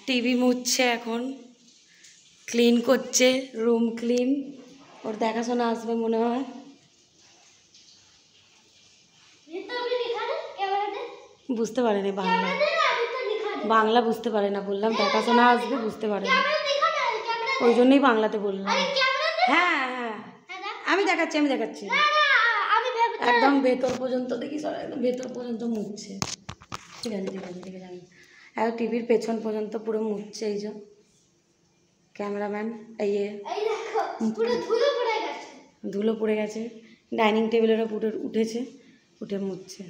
TV মুছছে এখন, clean করছে, room clean. ওর দেখাশোনা আসবে মনে হয়। বুঝতে পারেনি বাংলা, বাংলা বুঝতে পারে না, বললাম দেখাশোনা আসবে, বুঝতে পারে না, ওই জন্যই বাংলাতে বললাম। হ্যাঁ হ্যাঁ আমি দেখাচ্ছি, আমি দেখাচ্ছি। একদম ভেতর পর্যন্ত দেখিস, একদম ভেতর পর্যন্ত মুছছে। ঠিক আছে ঠিক আছে ঠিক আছে, এত টিভির পেছন পর্যন্ত পুরো মুছছে। এই যে ক্যামেরাম্যান, এই ধুলো পড়ে গেছে, ডাইনিং টেবিলের উপর উঠেছে, উঠে মুছছে।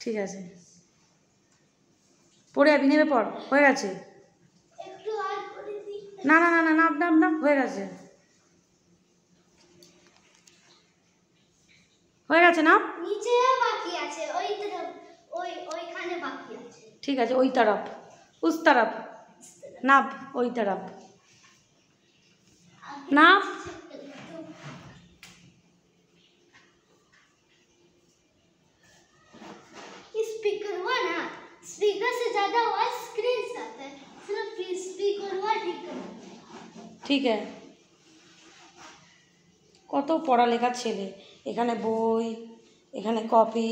ঠিক আছে, পড়ে যাবি, নেমে পড়, হয়ে গেছে। না না না না, নাপ নাপ নাপ, হয়ে গেছে, হয়ে গেছে না, ঠিক আছে। ওই তরফ, উস তরফ, নাপ, ওই তরফ নাপ। स्पीकर से ज्यादा आवाज स्क्रीन से आता है, सिर्फ स्पीकर हुआ ठीक है। ঠিক আছে, কত পড়ালেখা ছেলে, এখানে বই, এখানে কপি,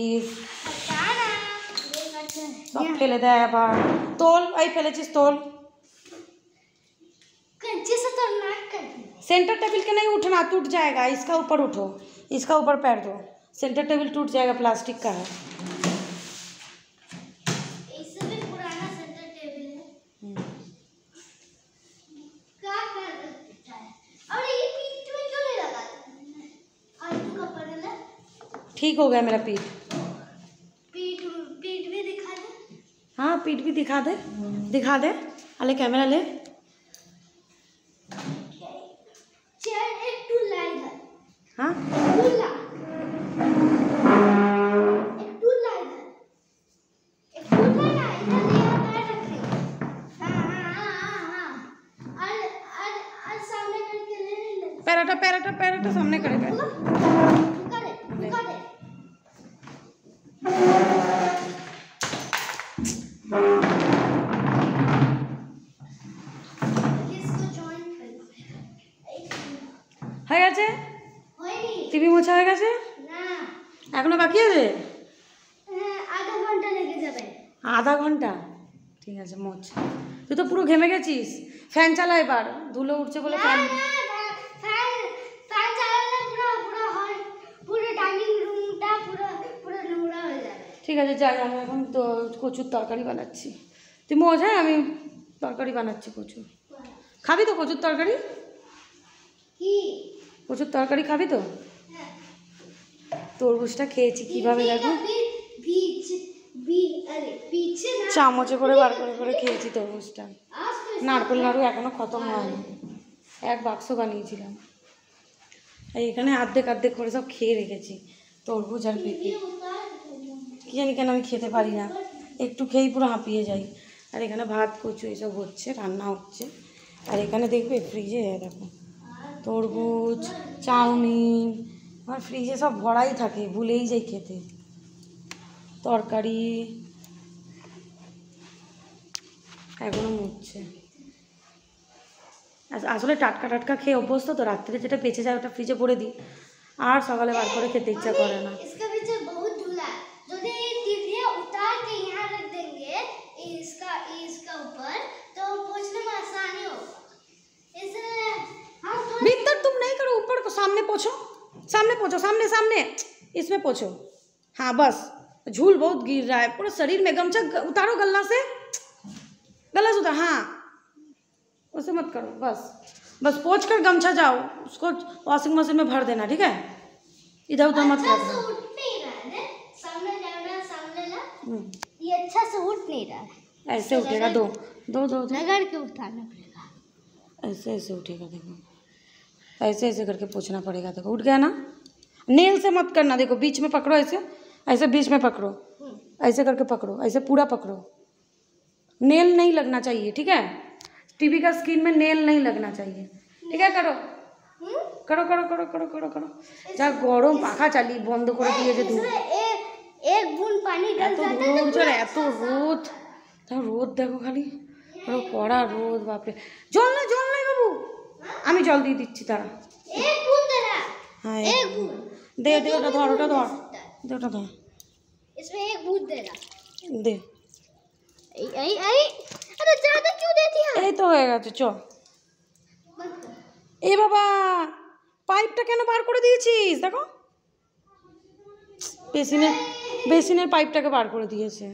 সব ফেলে দেয় আবার। তোল, এই ফেলেছিস তোল। सेंटर टेबल के नहीं उठना, टूट जाएगा, इसका ऊपर उठो, इसका ऊपर पैर दो, सेंटर टेबल टूट जाएगा, प्लास्टिक का है। इससे भी पुराना सेंटर टेबल है। क्या कर सकता है? और ये पीठ में क्यों नहीं लगाता? फालतू का पड़ेगा। ठीक हो गया मेरा पीठ। पीठ पीठ भी दिखा दे। हाँ पीठ भी दिखा दे, दिखा दे। अले कैमरा ले। चेयर एक टूल ला इधर। हाँ टूल ला, एक टूल ला इधर, एक टूल ला ना इधर, ले पैर रखे। हाँ हाँ हाँ हाँ हाँ, और सामने करके ले ले। पैराटा पैराटा पैराटा सामने करेगा। रुका दे, रुका दे। হয়ে গেছে, টিভি মোছা হয়ে গেছে, এখনো বাকি আছে, আধা ঘন্টা লেগে যাবে। আধা ঘন্টা? ঠিক আছে মোছ। তুই তো পুরো ঘেমে গেছিস, ফ্যান চালা এবার, ধুলো উঠছে বলে ফ্যান। ফ্যান চালালে পুরো পুরো হয়, পুরো ডাইনিং রুমটা পুরো পুরো নোংরা হয়ে যাবে। ঠিক আছে যাই, আমি এখন তো কচুর তরকারি বানাচ্ছি। তুই মোছ, হ্যাঁ আমি তরকারি বানাচ্ছি কচুর। খাবি তো কচুর তরকারি? কি কচুর তরকারি খাবি তো? তরমুজটা খেয়েছি কিভাবে দেখো, চামচে করে বার করে করে খেয়েছি তরমুজটা। নারকেল নাড়ু এখনো খতম হয়নি, এক বাক্স বানিয়েছিলাম, এখানে আর্ধেক আর্ধেক করে সব খেয়ে রেখেছি তরমুজ আর পেঁপে। কি জানি কেন আমি খেতে পারি না, একটু খেয়েই পুরো হাঁপিয়ে যাই। আর এখানে ভাত কচু এসব হচ্ছে, রান্না হচ্ছে। আর এখানে দেখবে ফ্রিজে দেখো তরমুজ, চাউমিন, আমার ফ্রিজে সব ভরাই থাকে, ভুলেই যাই খেতে। তরকারি এখনো মুছছে। আসলে টাটকা টাটকা খেয়ে অভ্যস্ত তো, রাত্রে যেটা বেঁচে যায় ওটা ফ্রিজে ভরে দিই, আর সকালে বার করে খেতে ইচ্ছা করে না। भीतर तुम नहीं करो, ऊपर को सामने पोछो, सामने पोछो, सामने सामने इसमें पोछो। हाँ बस, झूल बहुत गिर रहा है पूरा शरीर में, गमछा उतारो गला से, गला से उतारो। हाँ वैसे मत करो, बस बस पोंछ कर गमछा जाओ, उसको वॉशिंग मशीन में भर देना, ठीक है? इधर उधर मत करना। ये अच्छा से उठ नहीं रहा है, ऐसे उठेगा, दो दो दो दो रगड़ के उठाना पड़ेगा, ऐसे ऐसे उठेगा, देखो ऐसे ऐसे करके पोंछना पड़ेगा। देखो उठ गया ना, नेल से मत करना, देखो बीच में पकड़ो, ऐसे ऐसे बीच में पकड़ो, ऐसे करके पकड़ो, ऐसे पूरा पकड़ो, नेल नहीं लगना चाहिए, ठीक है? टीवी का स्क्रीन में नेल नहीं लगना चाहिए, ठीक है? करो करो करो करो करो करो करो। যা গরম, পাখা চালিয়ে বন্ধ করে দিয়েছে। पानी डल এত जाता है রোদ আর এত রোদ, তা রোদ দেখো খালি, পুরো কড়া রোদ, বাপরে। জল নয় বাবু, আমি জল দিয়ে দিচ্ছি তারা। एक बूंद दे रहा, হ্যাঁ एक बूंद, দে দে, ওটা ধর, ওটা ধর, দে ওটা ধর, इसमें एक बूंद दे रहा। দে। आई आई, अरे ज्यादा क्यों देती है? এই তো হয়ে গেছে, চ। बंद कर। এ বাবা, পাইপটা কেন বার করে দিয়েছিস? দেখো বেসিনের পাইপটাকে বার করে দিয়েছে।